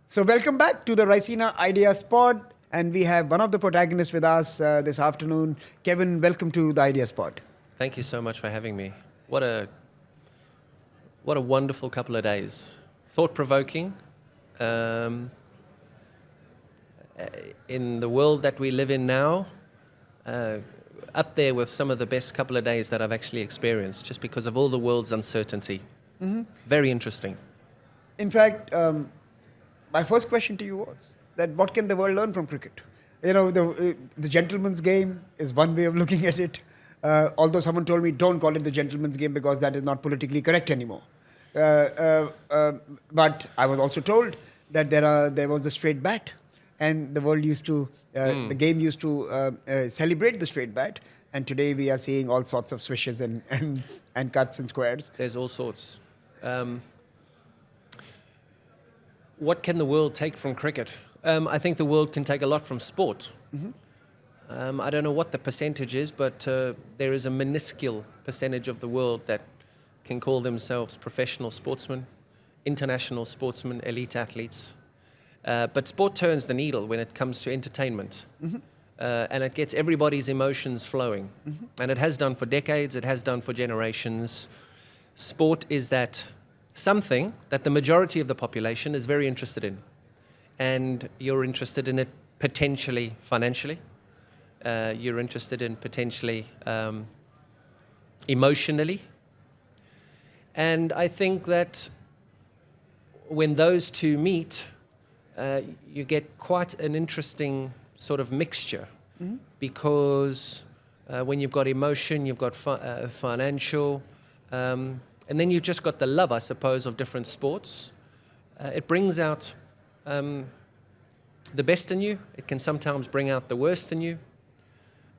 So welcome back to the Raisina Ideas Pod, and we have one of the protagonists with us this afternoon. Kevin, welcome to the Ideas Pod. Thank you so much for having me. What a wonderful couple of days. Thought-provoking. In the world that we live in now, up there with some of the best couple of days that I've actually experienced, just because of all the world's uncertainty. Mm-hmm. Very interesting. In fact, my first question to you was that what can the world learn from cricket? You know, the gentleman's game is one way of looking at it. Although someone told me don't call it the gentleman's game because that is not politically correct anymore. But I was also told that there was a straight bat, and the world used to, the game used to celebrate the straight bat. And today we are seeing all sorts of swishes and cuts and squares. There's all sorts. What can the world take from cricket? I think the world can take a lot from sport. Mm-hmm. I don't know what the percentage is, but there is a minuscule percentage of the world that can call themselves professional sportsmen, international sportsmen, elite athletes. But sport turns the needle when it comes to entertainment. Mm-hmm. And it gets everybody's emotions flowing. Mm-hmm. And it has done for decades, it has done for generations. Sport is that something that the majority of the population is very interested in. And you're interested in it potentially financially. You're interested in potentially emotionally. And I think that when those two meet, you get quite an interesting sort of mixture. Mm-hmm. Because when you've got emotion, you've got financial, and then you've just got the love, I suppose, of different sports. It brings out the best in you. It can sometimes bring out the worst in you.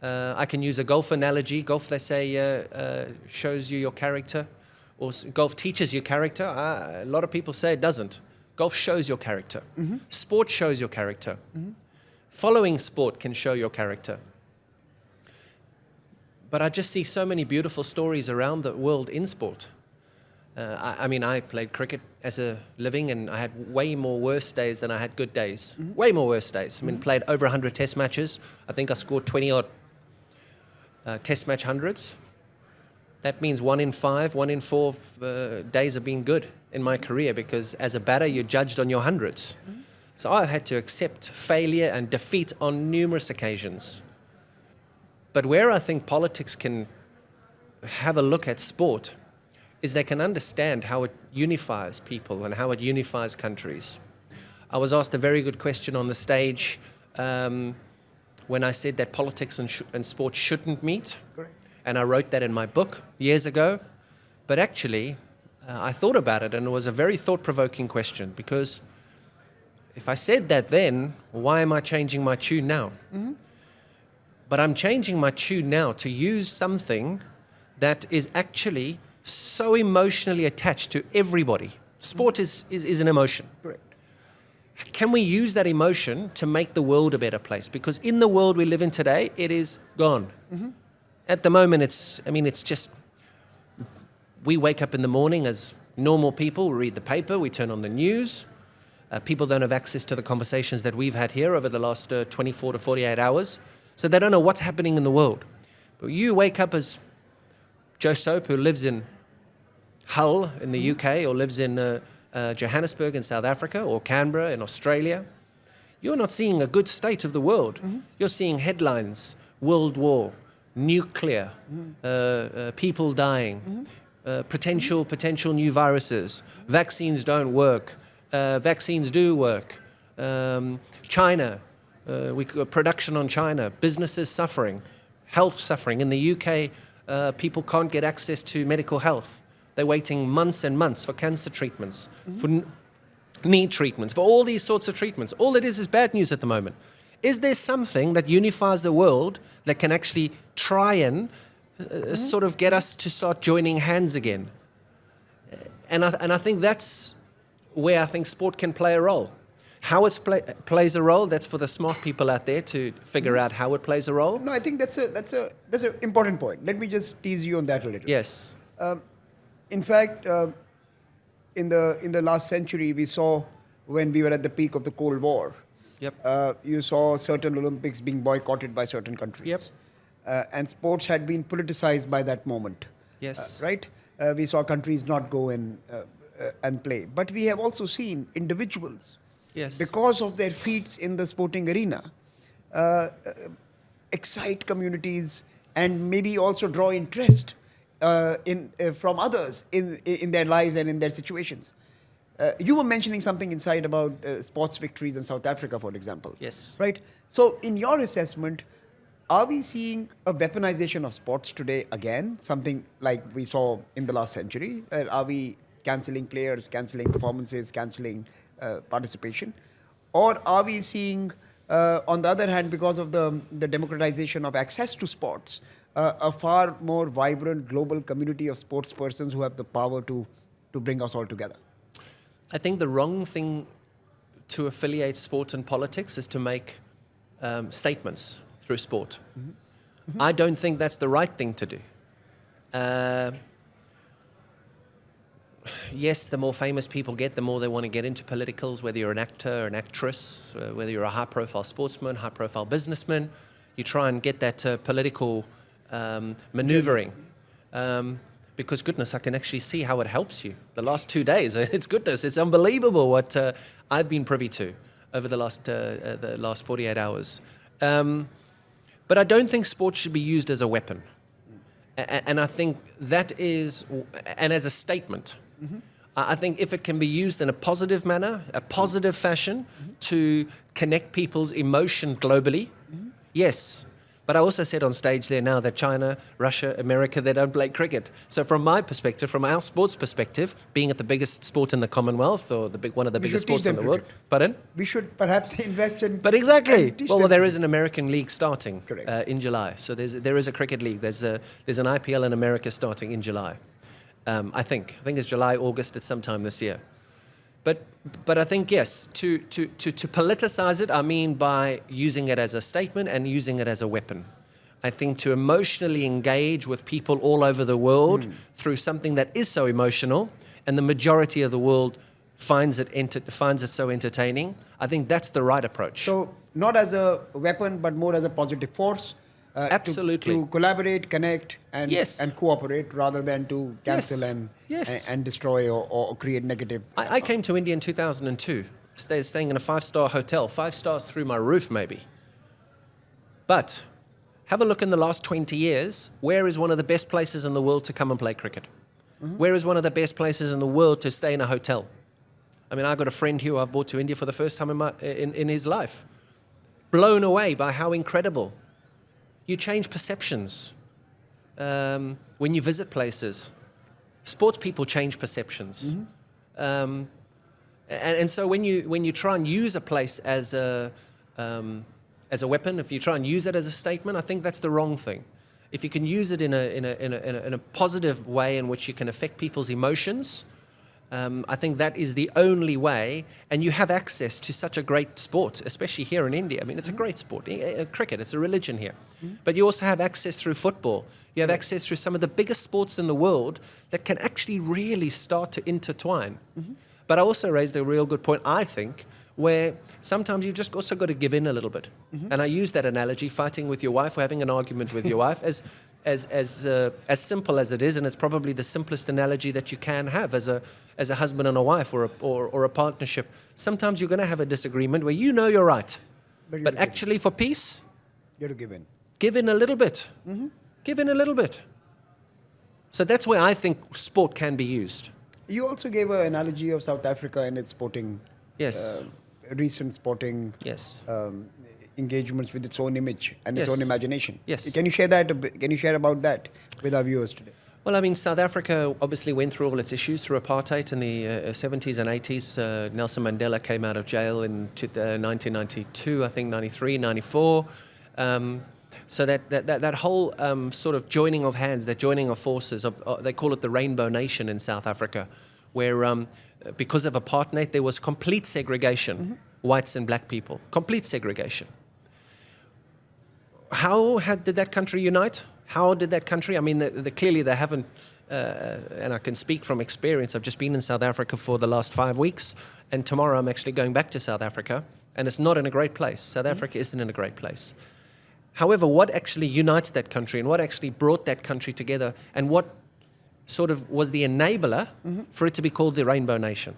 I can use a golf analogy. Golf, they say, shows you your character, or golf teaches you character. A lot of people say it doesn't. Golf shows your character. Mm-hmm. Sport shows your character. Mm-hmm. Following sport can show your character. But I just see so many beautiful stories around the world in sport. I mean, I played cricket as a living, and I had way more worse days than I had good days. Mm-hmm. Way more worse days. I mean, played over 100 test matches. I think I scored 20-odd test match hundreds. That means 1 in 5, 1 in 4 days have been good in my career, because as a batter, you're judged on your hundreds. Mm-hmm. So I had to accept failure and defeat on numerous occasions. But where I think politics can have a look at sport is they can understand how it unifies people and how it unifies countries. I was asked a very good question on the stage when I said that politics and sport shouldn't meet. Correct. And I wrote that in my book years ago. But actually, I thought about it, and it was a very thought-provoking question, because if I said that then, why am I changing my tune now? Mm-hmm. But I'm changing my tune now to use something that is actually so emotionally attached to everybody. Sport is an emotion. Correct. Can we use that emotion to make the world a better place? Because in the world we live in today, it is gone. Mm-hmm. At the moment, it's just, we wake up in the morning as normal people, we read the paper, we turn on the news. People don't have access to the conversations that we've had here over the last 24 to 48 hours. So they don't know what's happening in the world. But you wake up as Joe Soap, who lives in Hull in the UK, or lives in Johannesburg in South Africa, or Canberra in Australia. You're not seeing a good state of the world. Mm-hmm. You're seeing headlines, world war, nuclear, people dying, potential new viruses, vaccines don't work, vaccines do work, China, production on China, businesses suffering, health suffering. In the UK, people can't get access to medical health. They're waiting months and months for cancer treatments, for knee treatments, for all these sorts of treatments. All it is bad news at the moment. Is there something that unifies the world that can actually try and sort of get us to start joining hands again? And I think that's where I think sport can play a role. How it plays a role, that's for the smart people out there to figure out how it plays a role. No, I think that's an important point. Let me just tease you on that a little. Yes. In fact, in the last century, we saw when we were at the peak of the Cold War. Yep. You saw certain Olympics being boycotted by certain countries. Yep. And sports had been politicized by that moment. Yes. Right? We saw countries not go and play. But we have also seen individuals, Yes. because of their feats in the sporting arena, excite communities and maybe also draw interest from others in their lives and in their situations. You were mentioning something inside about sports victories in South Africa, for example. Yes. Right? So, in your assessment, are we seeing a weaponization of sports today again? Something like we saw in the last century? Are we cancelling players, cancelling performances, cancelling participation? Or are we seeing, on the other hand, because of the democratization of access to sports, a far more vibrant global community of sports persons who have the power to bring us all together? I think the wrong thing to affiliate sport and politics is to make statements through sport. Mm-hmm. Mm-hmm. I don't think that's the right thing to do. Yes, the more famous people get, the more they want to get into politicals, whether you're an actor, an actress, whether you're a high-profile sportsman, high-profile businessman. You try and get that political maneuvering. Because goodness, I can actually see how it helps you. The last 2 days, it's unbelievable what I've been privy to over the last 48 hours. But I don't think sports should be used as a weapon. And I think that is, and as a statement. Mm-hmm. I think if it can be used in a positive manner, a positive fashion, mm-hmm. to connect people's emotion globally, mm-hmm. yes. But I also said on stage there now that China, Russia, America, they don't play cricket. So from my perspective, from our sports perspective, being at the biggest sport in the Commonwealth or one of the biggest sports in the world. Pardon? We should perhaps invest in. But exactly. Well, there is an American league starting in July. So there is a cricket league. There's an IPL in America starting in July. I think it's July, August. It's sometime this year. But I think, yes, to politicize it, I mean by using it as a statement and using it as a weapon. I think to emotionally engage with people all over the world through something that is so emotional and the majority of the world finds it so entertaining, I think that's the right approach. So not as a weapon, but more as a positive force. Absolutely. To collaborate, connect, and cooperate rather than to cancel and destroy or create negative. I came to India in 2002, staying in a 5-star hotel, 5 stars through my roof maybe. But have a look in the last 20 years, where is one of the best places in the world to come and play cricket? Mm-hmm. Where is one of the best places in the world to stay in a hotel? I mean, I've got a friend who I've brought to India for the first time in his life. Blown away by how incredible. You change perceptions when you visit places. Sports people change perceptions, mm-hmm. And so when you try and use a place as a weapon, if you try and use it as a statement, I think that's the wrong thing. If you can use it in a positive way in which you can affect people's emotions, I think that is the only way, and you have access to such a great sport, especially here in India. I mean, it's a great sport. Cricket, it's a religion here. Mm-hmm. But you also have access through football. You have access through some of the biggest sports in the world that can actually really start to intertwine. Mm-hmm. But I also raised a real good point, I think, where sometimes you just also got to give in a little bit. Mm-hmm. And I use that analogy, fighting with your wife or having an argument with your wife, as simple as it is, and it's probably the simplest analogy that you can have as a husband and a wife or a partnership. Sometimes you're going to have a disagreement where you know you're right, but actually for peace, you have to give in. Give in a little bit. Mm-hmm. Give in a little bit. So that's where I think sport can be used. You also gave an analogy of South Africa and its sporting. Yes. Recent sporting. Yes. Engagements with its own image and its own imagination. Yes. Can you share that? Can you share about that with our viewers today? Well, I mean, South Africa obviously went through all its issues through apartheid in the 70s and 80s. Nelson Mandela came out of jail in 1992, I think, 93, 94. So that whole sort of joining of hands, that joining of forces, they call it the Rainbow Nation in South Africa, where because of apartheid, there was complete segregation, mm-hmm. whites and black people, complete segregation. How did that country unite? How did that country? I mean, clearly they haven't and I can speak from experience. I've just been in South Africa for the last 5 weeks, and tomorrow I'm actually going back to South Africa, and it's not in a great place. South Africa isn't in a great place. However, what actually unites that country and what actually brought that country together and what sort of was the enabler for it to be called the Rainbow Nation?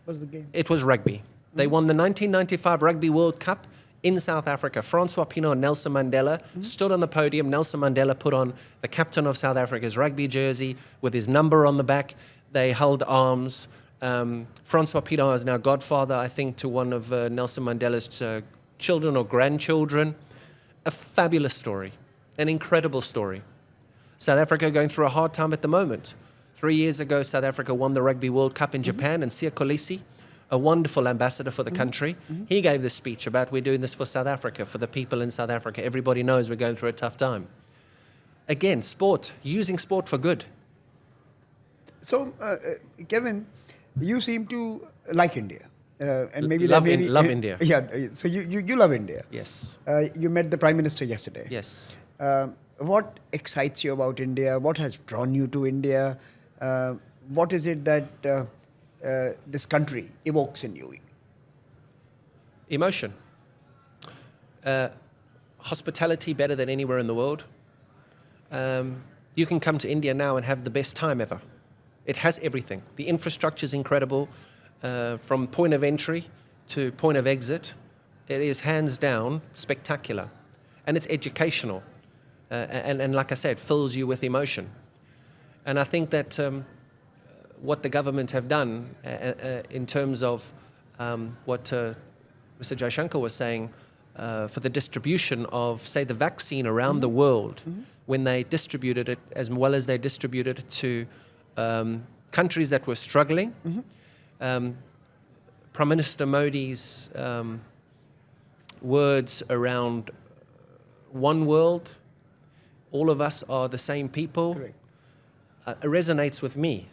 What was the game? It was rugby. They won the 1995 Rugby World Cup in South Africa. Francois Pienaar and Nelson Mandela stood on the podium. Nelson Mandela put on the captain of South Africa's rugby jersey with his number on the back. They held arms. Francois Pienaar is now godfather, I think, to one of Nelson Mandela's children or grandchildren. A fabulous story, an incredible story. South Africa going through a hard time at the moment. 3 years ago, South Africa won the Rugby World Cup in Japan, and Siya Kolisi, a wonderful ambassador for the country, he gave this speech about we're doing this for South Africa, for the people in South Africa. Everybody knows we're going through a tough time. Again, sport, using sport for good. So, Kevin, you seem to like India. And maybe love India. Yeah, so you love India. Yes. You met the Prime Minister yesterday. Yes. What excites you about India? What has drawn you to India? What is it that this country evokes in you? Emotion. Hospitality better than anywhere in the world. You can come to India now and have the best time ever. It has everything. The infrastructure is incredible. From point of entry to point of exit, it is hands down spectacular. And it's educational. And like I said, fills you with emotion. And I think that what the government have done in terms of what Mr. Jaishankar was saying for the distribution of, say, the vaccine around the world, when they distributed it as well as they distributed it to countries that were struggling. Prime Minister Modi's words around one world, all of us are the same people, resonates with me.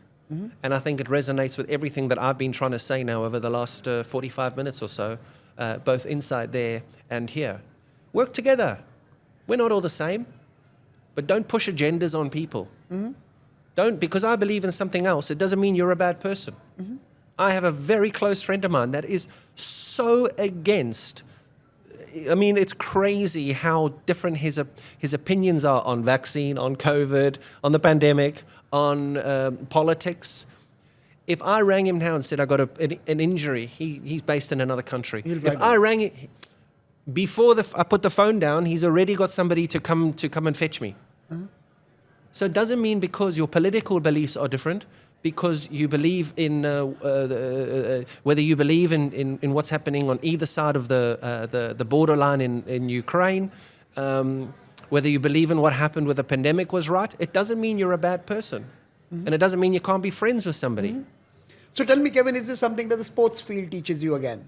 And I think it resonates with everything that I've been trying to say now over the last 45 minutes or so, both inside there and here. Work together. We're not all the same, but don't push agendas on people. Don't, because I believe in something else, it doesn't mean you're a bad person. I have a very close friend of mine that is so against. I mean, it's crazy how different his opinions are on vaccine, on COVID, on the pandemic, on politics. If I rang him now and said I got an injury, he's based in another country. If I rang it before I put the phone down, he's already got somebody to come and fetch me. So it doesn't mean because your political beliefs are different, because you believe in whether you believe in what's happening on either side of the borderline in Ukraine, whether you believe in what happened with the pandemic was right, it doesn't mean you're a bad person. And it doesn't mean you can't be friends with somebody. So tell me, Kevin, is this something that the sports field teaches you again?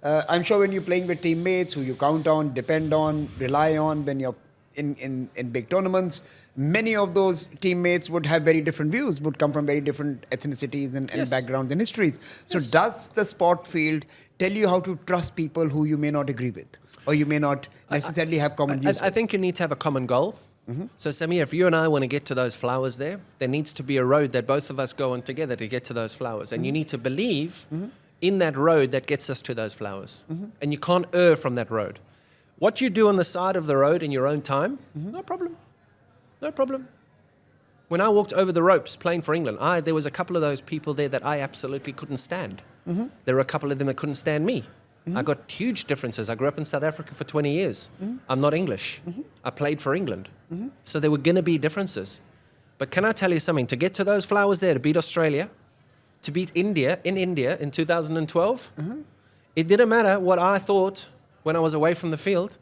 I'm sure when you're playing with teammates who you count on, depend on, rely on, when you're in big tournaments, many of those teammates would have very different views, would come from very different ethnicities and backgrounds and histories. So does the sport field tell you how to trust people who you may not agree with, or you may not necessarily have common views with? I think you need to have a common goal. So Samir, if you and I want to get to those flowers there needs to be a road that both of us go on together to get to those flowers. And you need to believe in that road that gets us to those flowers. And you can't err from that road. What you do on the side of the road in your own time, no problem. No problem. When I walked over the ropes playing for England, there was a couple of those people there that I absolutely couldn't stand. There were a couple of them that couldn't stand me. I got huge differences. I grew up in South Africa for 20 years. I'm not English. I played for England. So there were going to be differences. But can I tell you something? To get to those flowers there, to beat Australia, to beat India in 2012, it didn't matter what I thought when I was away from the field.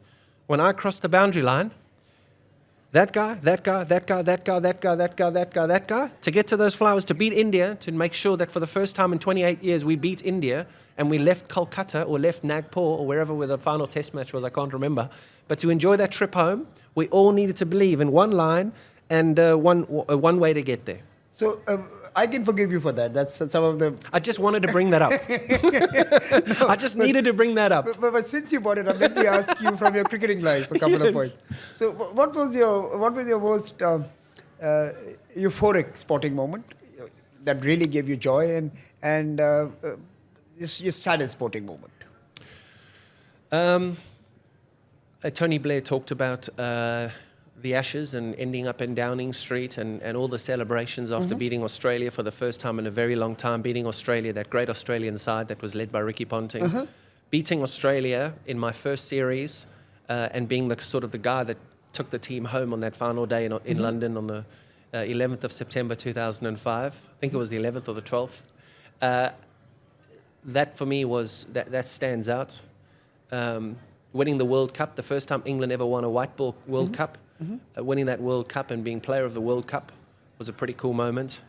When I crossed the boundary line, that guy, to get to those flowers, to beat India, to make sure that for the first time in 28 years we beat India and we left Kolkata or left Nagpur or wherever where the final test match was, I can't remember. But to enjoy that trip home, we all needed to believe in one line and one way to get there. So I can forgive you for that. That's some of the... I just wanted to bring that up. I just needed to bring that up. But since you brought it up, let me ask you from your cricketing life a couple of points. So what was your most euphoric sporting moment that really gave you joy and your saddest sporting moment? Tony Blair talked about the Ashes and ending up in Downing Street and all the celebrations after beating Australia for the first time in a very long time, beating Australia, that great Australian side that was led by Ricky Ponting. Beating Australia in my first series and being the sort of the guy that took the team home on that final day in London on the 11th of September 2005. I think it was the 11th or the 12th. That for me was, that stands out. Winning the World Cup, the first time England ever won a white ball World Cup. Winning that World Cup and being player of the World Cup was a pretty cool moment.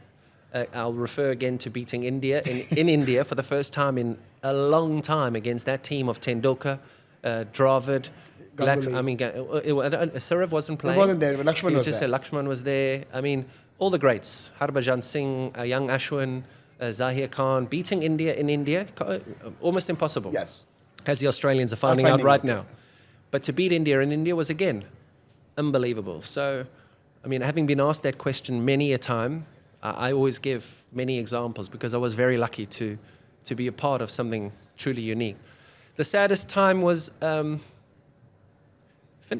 I'll refer again to beating India in India for the first time in a long time against that team of Tendulkar, Dravid, Saurav wasn't playing. He wasn't there, but Lakshman was there. Lakshman was there. I mean, all the greats. Harbhajan Singh, young Ashwin, Zahir Khan, beating India in India, almost impossible. Yes. As the Australians are finding out right now. But to beat India in India was, again, unbelievable. So, I mean, having been asked that question many a time, I always give many examples because I was very lucky to be a part of something truly unique. The saddest time was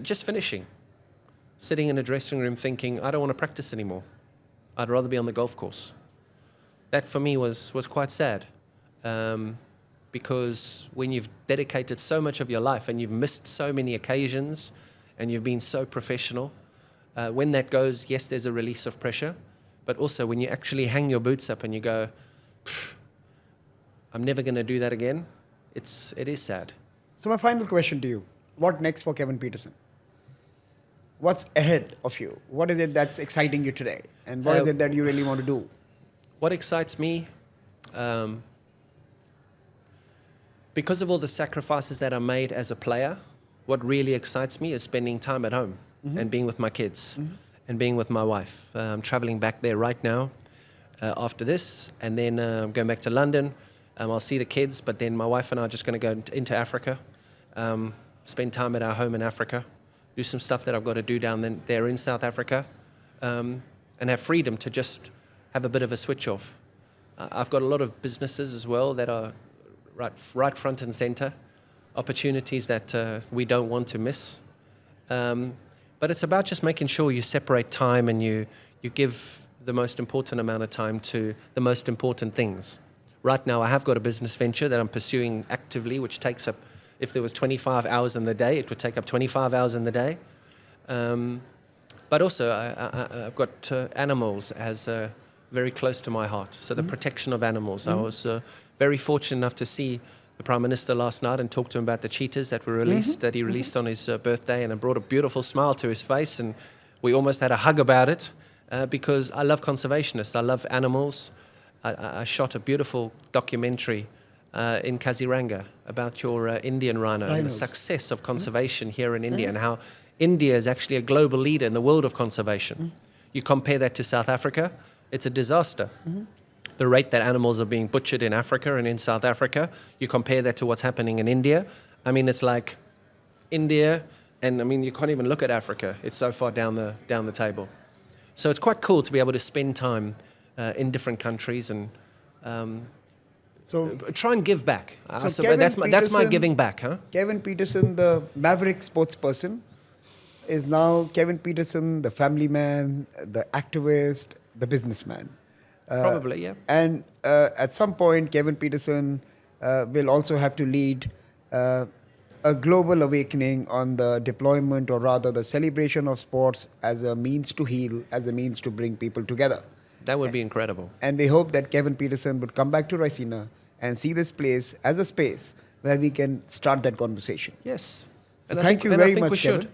just finishing, sitting in a dressing room thinking, I don't want to practice anymore. I'd rather be on the golf course. That for me was quite sad. Because when you've dedicated so much of your life and you've missed so many occasions and you've been so professional, when that goes, yes, there's a release of pressure, but also when you actually hang your boots up and you go, I'm never going to do that again, it is sad. So my final question to you, what next for Kevin Pietersen? What's ahead of you? What is it that's exciting you today? And what is it that you really want to do? What excites me? Because of all the sacrifices that are made as a player, what really excites me is spending time at home and being with my kids and being with my wife. I'm traveling back there right now after this, and then going back to London. I'll see the kids, but then my wife and I are just going to go into Africa, spend time at our home in Africa, do some stuff that I've got to do down there in South Africa, and have freedom to just have a bit of a switch off. I've got a lot of businesses as well that are right front and center, opportunities that we don't want to miss. But it's about just making sure you separate time and you give the most important amount of time to the most important things. Right now, I have got a business venture that I'm pursuing actively, which takes up, if there was 25 hours in the day, it would take up 25 hours in the day. But also, I've got animals as very close to my heart. So the protection of animals. I was very fortunate enough to see the Prime Minister last night and talk to him about the cheetahs that were released, that he released on his birthday, and it brought a beautiful smile to his face. And we almost had a hug about it because I love conservationists. I love animals. I shot a beautiful documentary in Kaziranga about your Indian rhino and the success of conservation here in India and how India is actually a global leader in the world of conservation. You compare that to South Africa, it's a disaster. The rate that animals are being butchered in Africa and in South Africa, you compare that to what's happening in India. I mean, it's like India, and I mean, you can't even look at Africa. It's so far down the table. So it's quite cool to be able to spend time in different countries and so try and give back. So that's my giving back, huh? Kevin Pietersen, the maverick sports person, is now Kevin Pietersen, the family man, the activist, the businessman. Probably, yeah. And at some point, Kevin Pietersen will also have to lead a global awakening on the deployment, or rather the celebration of sports as a means to heal, as a means to bring people together. That would be incredible. And we hope that Kevin Pietersen would come back to Raisina and see this place as a space where we can start that conversation. Yes. So thank you very much, Kevin. Should.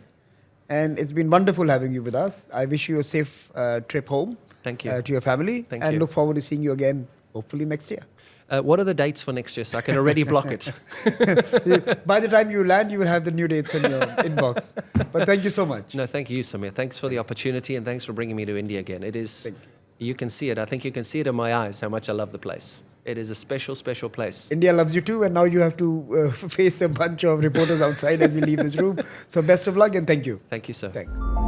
And it's been wonderful having you with us. I wish you a safe trip home. Thank you. To your family. Thank and you. Look forward to seeing you again, hopefully next year. What are the dates for next year so I can already block it? By the time you land, you will have the new dates in your inbox. But thank you so much. No, thank you, Samir. Thanks for the opportunity and thanks for bringing me to India again. It is, you can see it. I think you can see it in my eyes how much I love the place. It is a special, special place. India loves you too, and now you have to face a bunch of reporters outside as we leave this room. So best of luck and thank you. Thank you, sir. Thanks.